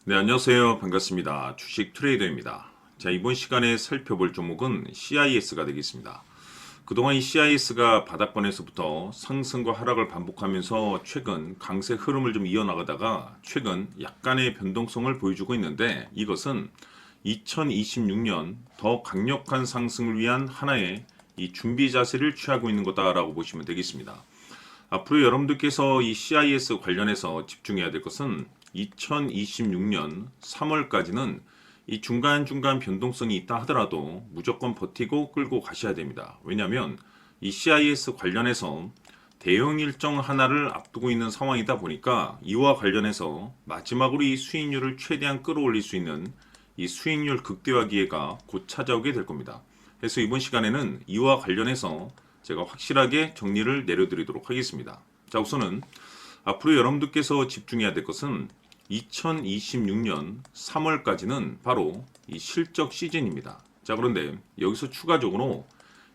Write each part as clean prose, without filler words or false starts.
네, 안녕하세요. 반갑습니다. 주식 트레이더입니다. 자, 이번 시간에 살펴볼 종목은 CIS가 되겠습니다. 그동안 이 CIS가 바닥권에서부터 상승과 하락을 반복하면서 최근 강세 흐름을 좀 이어나가다가 최근 약간의 변동성을 보여주고 있는데, 이것은 2026년 더 강력한 상승을 위한 하나의 이 준비 자세를 취하고 있는 거다라고 보시면 되겠습니다. 앞으로 여러분들께서 이 CIS 관련해서 집중해야 될 것은 2026년 3월까지는 이 중간중간 변동성이 있다 하더라도 무조건 버티고 끌고 가셔야 됩니다. 왜냐하면 이 CIS 관련해서 대응 일정 하나를 앞두고 있는 상황이다 보니까 이와 관련해서 마지막으로 이 수익률을 최대한 끌어올릴 수 있는 이 수익률 극대화 기회가 곧 찾아오게 될 겁니다. 그래서 이번 시간에는 이와 관련해서 제가 확실하게 정리를 내려드리도록 하겠습니다. 자, 우선은 앞으로 여러분들께서 집중해야 될 것은 2026년 3월까지는 바로 이 실적 시즌입니다. 자, 그런데 여기서 추가적으로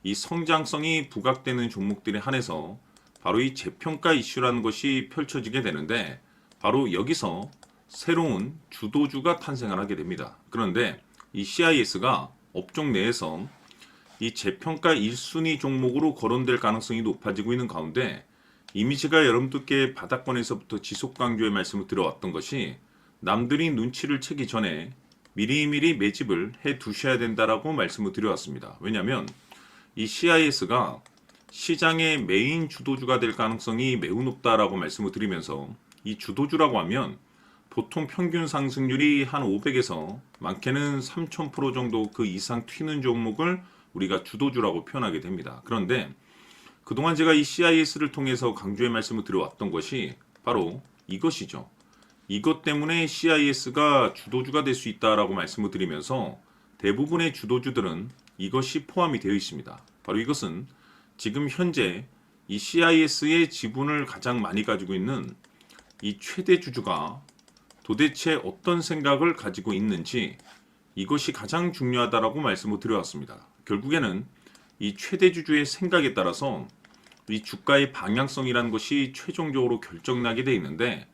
이 성장성이 부각되는 종목들에 한해서 바로 이 재평가 이슈라는 것이 펼쳐지게 되는데, 바로 여기서 새로운 주도주가 탄생을 하게 됩니다. 그런데 이 CIS가 업종 내에서 이 재평가 1순위 종목으로 거론될 가능성이 높아지고 있는 가운데, 이미 제가 여러분들께 바닥권에서부터 지속 강조의 말씀을 드려왔던 것이 남들이 눈치를 채기 전에 미리미리 매집을 해 두셔야 된다라고 말씀을 드려왔습니다. 왜냐하면 이 CIS가 시장의 메인 주도주가 될 가능성이 매우 높다라고 말씀을 드리면서, 이 주도주라고 하면 보통 평균 상승률이 한 500에서 많게는 3000% 정도 그 이상 튀는 종목을 우리가 주도주라고 표현하게 됩니다. 그런데 그동안 제가 이 CIS를 통해서 강조의 말씀을 드려왔던 것이 바로 이것이죠. 이것 때문에 CIS가 주도주가 될 수 있다라고 말씀을 드리면서 대부분의 주도주들은 이것이 포함이 되어 있습니다. 바로 이것은 지금 현재 이 CIS의 지분을 가장 많이 가지고 있는 이 최대 주주가 도대체 어떤 생각을 가지고 있는지, 이것이 가장 중요하다라고 말씀을 드려왔습니다. 결국에는 이 최대 주주의 생각에 따라서 이 주가의 방향성이라는 것이 최종적으로 결정나게 돼 있는데,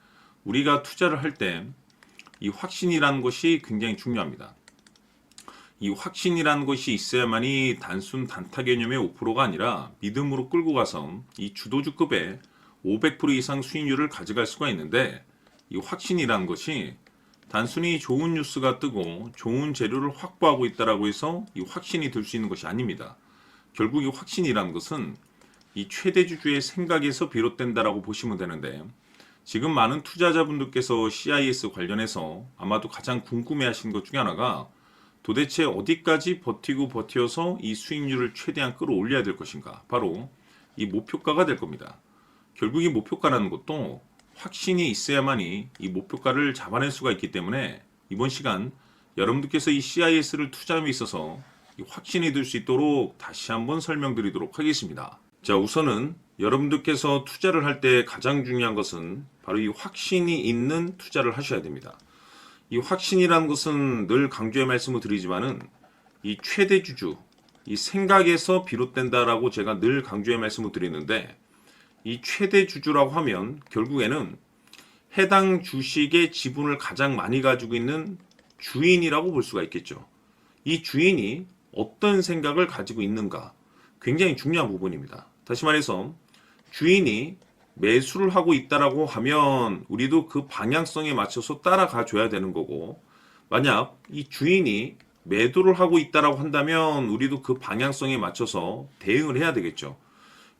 우리가 투자를 할 때 이 확신이라는 것이 굉장히 중요합니다. 이 확신이라는 것이 있어야만이 단순 단타 개념의 5%가 아니라 믿음으로 끌고 가서 이 주도주급의 500% 이상 수익률을 가져갈 수가 있는데, 이 확신이라는 것이 단순히 좋은 뉴스가 뜨고 좋은 재료를 확보하고 있다라고 해서 이 확신이 들 수 있는 것이 아닙니다. 결국 이 확신이라는 것은 이 최대 주주의 생각에서 비롯된다라고 보시면 되는데, 지금 많은 투자자분들께서 CIS 관련해서 아마도 가장 궁금해하시는 것 중에 하나가 도대체 어디까지 버티고 버텨서 이 수익률을 최대한 끌어올려야 될 것인가, 바로 이 목표가가 될 겁니다. 결국 이 목표가라는 것도 확신이 있어야만이 이 목표가를 잡아낼 수가 있기 때문에 이번 시간 여러분들께서 이 CIS를 투자함에 있어서 이 확신이 들 수 있도록 다시 한번 설명드리도록 하겠습니다. 자, 우선은 여러분들께서 투자를 할 때 가장 중요한 것은 바로 이 확신이 있는 투자를 하셔야 됩니다. 이 확신이라는 것은 늘 강조의 말씀을 드리지만은 이 최대 주주, 이 생각에서 비롯된다라고 제가 늘 강조의 말씀을 드리는데, 이 최대 주주라고 하면 결국에는 해당 주식의 지분을 가장 많이 가지고 있는 주인이라고 볼 수가 있겠죠. 이 주인이 어떤 생각을 가지고 있는가, 굉장히 중요한 부분입니다. 다시 말해서 주인이 매수를 하고 있다라고 하면 우리도 그 방향성에 맞춰서 따라가 줘야 되는 거고, 만약 이 주인이 매도를 하고 있다라고 한다면 우리도 그 방향성에 맞춰서 대응을 해야 되겠죠.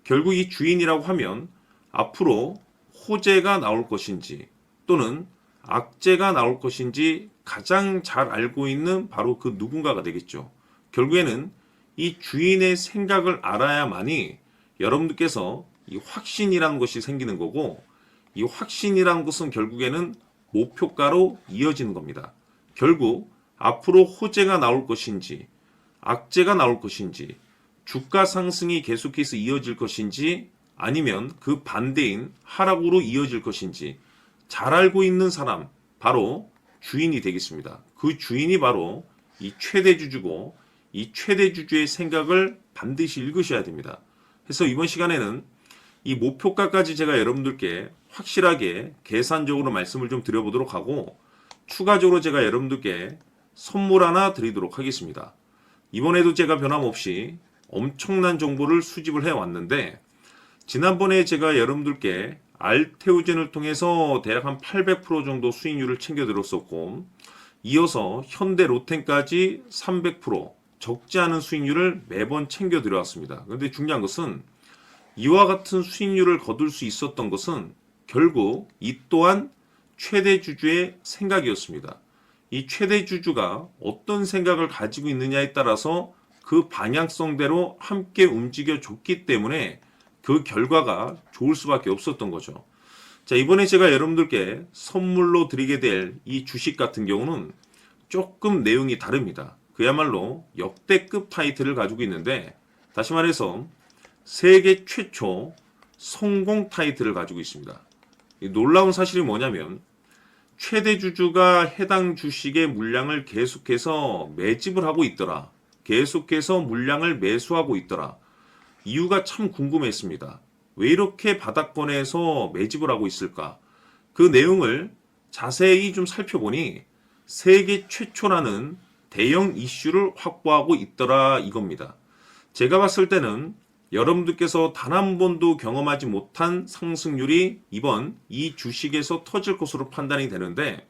결국 이 주인이라고 하면 앞으로 호재가 나올 것인지 또는 악재가 나올 것인지 가장 잘 알고 있는 바로 그 누군가가 되겠죠. 결국에는 이 주인의 생각을 알아야만이 여러분들께서 이 확신이라는 것이 생기는 거고, 이 확신이라는 것은 결국에는 목표가로 이어지는 겁니다. 결국 앞으로 호재가 나올 것인지 악재가 나올 것인지, 주가 상승이 계속해서 이어질 것인지 아니면 그 반대인 하락으로 이어질 것인지 잘 알고 있는 사람, 바로 주인이 되겠습니다. 그 주인이 바로 이 최대 주주고, 이 최대 주주의 생각을 반드시 읽으셔야 됩니다. 그래서 이번 시간에는 이 목표가까지 제가 여러분들께 확실하게 계산적으로 말씀을 좀 드려보도록 하고, 추가적으로 제가 여러분들께 선물 하나 드리도록 하겠습니다. 이번에도 제가 변함없이 엄청난 정보를 수집을 해왔는데, 지난번에 제가 여러분들께 알테오젠을 통해서 대략 한 800% 정도 수익률을 챙겨드렸었고, 이어서 현대 로템까지 300% 적지 않은 수익률을 매번 챙겨드려왔습니다. 그런데 중요한 것은 이와 같은 수익률을 거둘 수 있었던 것은 결국 이 또한 최대 주주의 생각이었습니다. 이 최대 주주가 어떤 생각을 가지고 있느냐에 따라서 그 방향성대로 함께 움직여 줬기 때문에 그 결과가 좋을 수밖에 없었던 거죠. 자, 이번에 제가 여러분들께 선물로 드리게 될 이 주식 같은 경우는 조금 내용이 다릅니다. 그야말로 역대급 타이틀을 가지고 있는데, 다시 말해서 세계 최초 성공 타이틀을 가지고 있습니다. 이 놀라운 사실이 뭐냐면, 최대 주주가 해당 주식의 물량을 계속해서 매집을 하고 있더라. 계속해서 물량을 매수하고 있더라. 이유가 참 궁금했습니다. 왜 이렇게 바닥권에서 매집을 하고 있을까? 그 내용을 자세히 좀 살펴보니 세계 최초라는 대형 이슈를 확보하고 있더라 이겁니다. 제가 봤을 때는 여러분들께서 단 한 번도 경험하지 못한 상승률이 이번 이 주식에서 터질 것으로 판단이 되는데,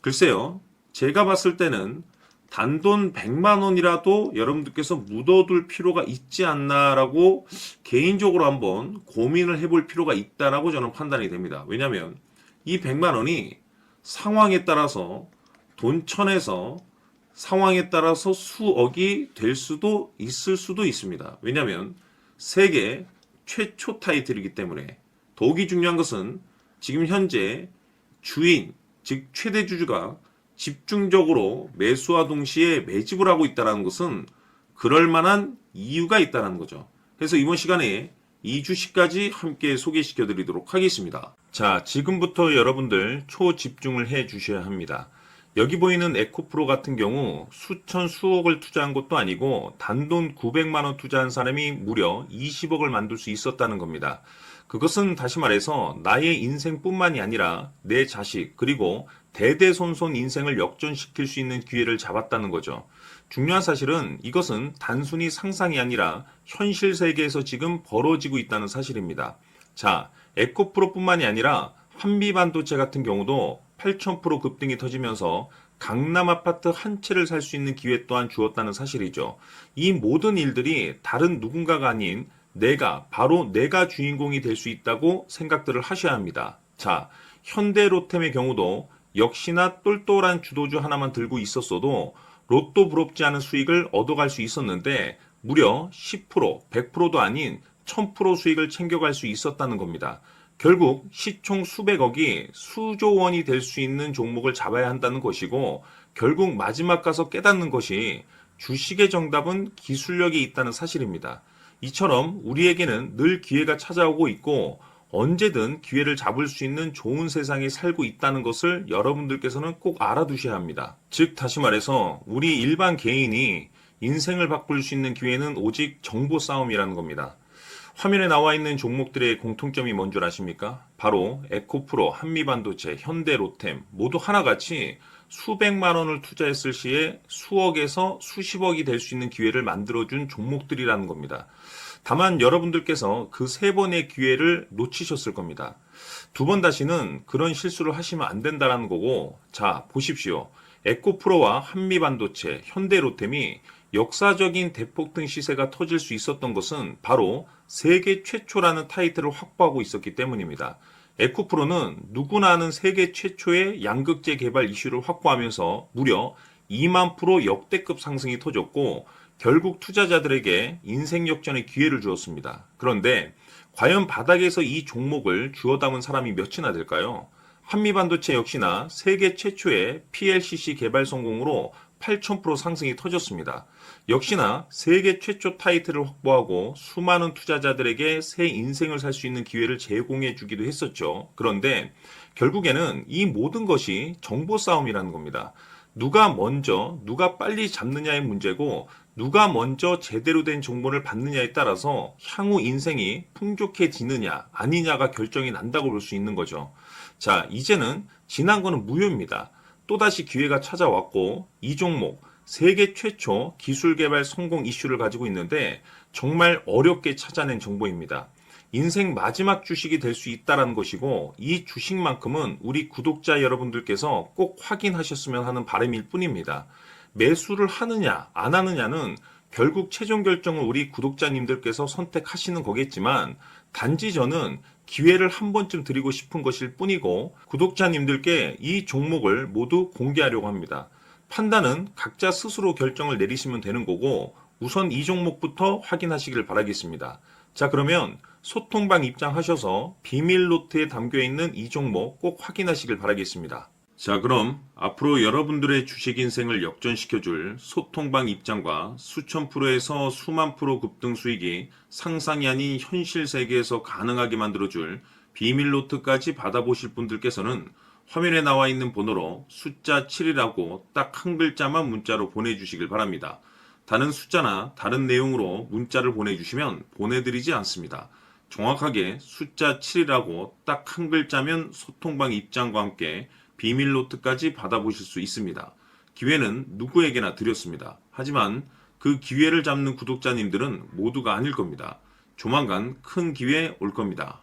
글쎄요, 제가 봤을 때는 단돈 100만 원이라도 여러분들께서 묻어둘 필요가 있지 않나라고 개인적으로 한번 고민을 해볼 필요가 있다라고 저는 판단이 됩니다. 왜냐하면 이 100만 원이 상황에 따라서 돈천에서 상황에 따라서 수억이 될 수도 있을 수도 있습니다. 왜냐하면 세계 최초 타이틀이기 때문에. 더욱이 중요한 것은 지금 현재 주인, 즉 최대 주주가 집중적으로 매수와 동시에 매집을 하고 있다는 것은 그럴 만한 이유가 있다는 거죠. 그래서 이번 시간에 이 주식까지 함께 소개시켜 드리도록 하겠습니다. 자, 지금부터 여러분들 초집중을 해 주셔야 합니다. 여기 보이는 에코프로 같은 경우 수천 수억을 투자한 것도 아니고 단돈 900만 원 투자한 사람이 무려 20억을 만들 수 있었다는 겁니다. 그것은 다시 말해서 나의 인생뿐만이 아니라 내 자식 그리고 대대손손 인생을 역전시킬 수 있는 기회를 잡았다는 거죠. 중요한 사실은 이것은 단순히 상상이 아니라 현실 세계에서 지금 벌어지고 있다는 사실입니다. 자, 에코프로뿐만이 아니라 한미반도체 같은 경우도 8,000% 급등이 터지면서 강남 아파트 한 채를 살 수 있는 기회 또한 주었다는 사실이죠. 이 모든 일들이 다른 누군가가 아닌 바로 내가 주인공이 될 수 있다고 생각들을 하셔야 합니다. 자, 현대로템의 경우도 역시나 똘똘한 주도주 하나만 들고 있었어도 로또 부럽지 않은 수익을 얻어갈 수 있었는데 무려 10%, 100%도 아닌 1000% 수익을 챙겨갈 수 있었다는 겁니다. 결국 시총 수백억이 수조 원이 될 수 있는 종목을 잡아야 한다는 것이고, 결국 마지막 가서 깨닫는 것이 주식의 정답은 기술력이 있다는 사실입니다. 이처럼 우리에게는 늘 기회가 찾아오고 있고 언제든 기회를 잡을 수 있는 좋은 세상에 살고 있다는 것을 여러분들께서는 꼭 알아두셔야 합니다. 즉 다시 말해서 우리 일반 개인이 인생을 바꿀 수 있는 기회는 오직 정보 싸움이라는 겁니다. 화면에 나와 있는 종목들의 공통점이 뭔 줄 아십니까? 바로 에코프로, 한미반도체, 현대로템 모두 하나같이 수백만 원을 투자했을 시에 수억에서 수십억이 될 수 있는 기회를 만들어준 종목들이라는 겁니다. 다만 여러분들께서 그 세 번의 기회를 놓치셨을 겁니다. 두 번 다시는 그런 실수를 하시면 안 된다는 거고, 자 보십시오. 에코프로와 한미반도체, 현대로템이 역사적인 대폭등 시세가 터질 수 있었던 것은 바로 세계 최초라는 타이틀을 확보하고 있었기 때문입니다. 에코프로는 누구나 아는 세계 최초의 양극재 개발 이슈를 확보하면서 무려 2만 프로 역대급 상승이 터졌고 결국 투자자들에게 인생 역전의 기회를 주었습니다. 그런데 과연 바닥에서 이 종목을 주워 담은 사람이 몇이나 될까요? 한미반도체 역시나 세계 최초의 PLCC 개발 성공으로 8,000% 상승이 터졌습니다. 역시나 세계 최초 타이틀을 확보하고 수많은 투자자들에게 새 인생을 살 수 있는 기회를 제공해 주기도 했었죠. 그런데 결국에는 이 모든 것이 정보 싸움이라는 겁니다. 누가 먼저, 누가 빨리 잡느냐의 문제고 누가 먼저 제대로 된 정보를 받느냐에 따라서 향후 인생이 풍족해지느냐 아니냐가 결정이 난다고 볼 수 있는 거죠. 자, 이제는 지난 거는 무효입니다. 또다시 기회가 찾아왔고 이 종목 세계 최초 기술 개발 성공 이슈를 가지고 있는데 정말 어렵게 찾아낸 정보입니다. 인생 마지막 주식이 될 수 있다는 것이고 이 주식만큼은 우리 구독자 여러분들께서 꼭 확인하셨으면 하는 바람일 뿐입니다. 매수를 하느냐 안 하느냐는 결국 최종 결정을 우리 구독자님들께서 선택하시는 거겠지만 단지 저는 기회를 한 번쯤 드리고 싶은 것일 뿐이고 구독자님들께 이 종목을 모두 공개하려고 합니다. 판단은 각자 스스로 결정을 내리시면 되는 거고 우선 이 종목부터 확인하시길 바라겠습니다. 자, 그러면 소통방 입장하셔서 비밀 노트에 담겨 있는 이 종목 꼭 확인하시길 바라겠습니다. 자, 그럼 앞으로 여러분들의 주식 인생을 역전시켜줄 소통방 입장과 수천 프로에서 수만 프로 급등 수익이 상상이 아닌 현실 세계에서 가능하게 만들어줄 비밀 노트까지 받아보실 분들께서는 화면에 나와 있는 번호로 숫자 7이라고 딱 한 글자만 문자로 보내주시길 바랍니다. 다른 숫자나 다른 내용으로 문자를 보내주시면 보내드리지 않습니다. 정확하게 숫자 7이라고 딱 한 글자면 소통방 입장과 함께 비밀 노트까지 받아보실 수 있습니다. 기회는 누구에게나 드렸습니다. 하지만 그 기회를 잡는 구독자님들은 모두가 아닐 겁니다. 조만간 큰 기회 올 겁니다.